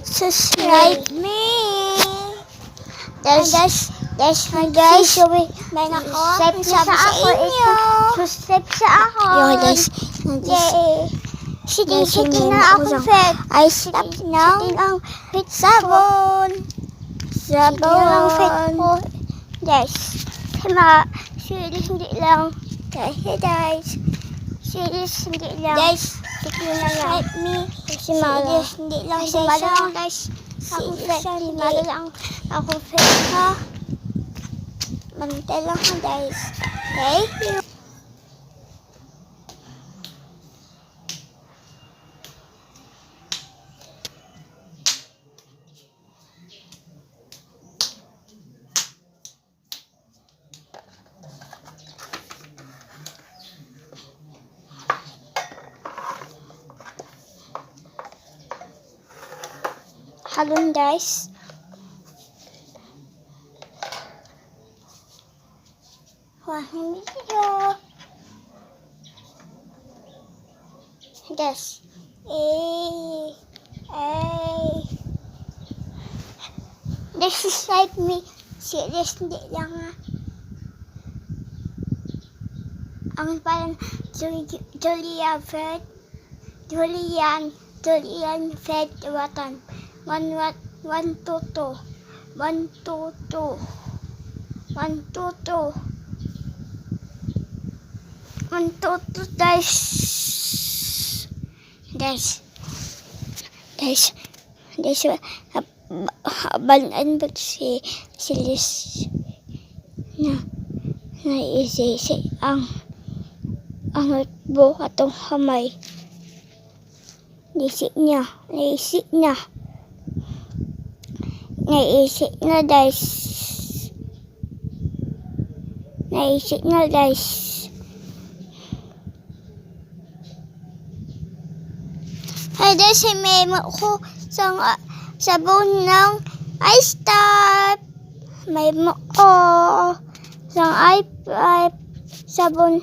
Subscribe me. Guys, may nako. Subscribe sa ako. Yo guys, Siting na ako pet. Ay, stop na. Sabon. Ang pet ko. Guys, serious hindi lang. Guys, serious hindi lang. Guys, subscribe me. Serious hindi lang. Guys, ako pet. Simala lang ako pet ha. Mantay lang ha guys. Thank you. Halon guys. Wah, video. Guys. Subscribe me. Serious hindi lang ha. Ang parang Julian Fed Watan 122 guys balaan ba si Liz na isi ang bo atong hamay naisip niya guys. Hey guys, may ko sabon ng ice tap. May mo ko sang sabon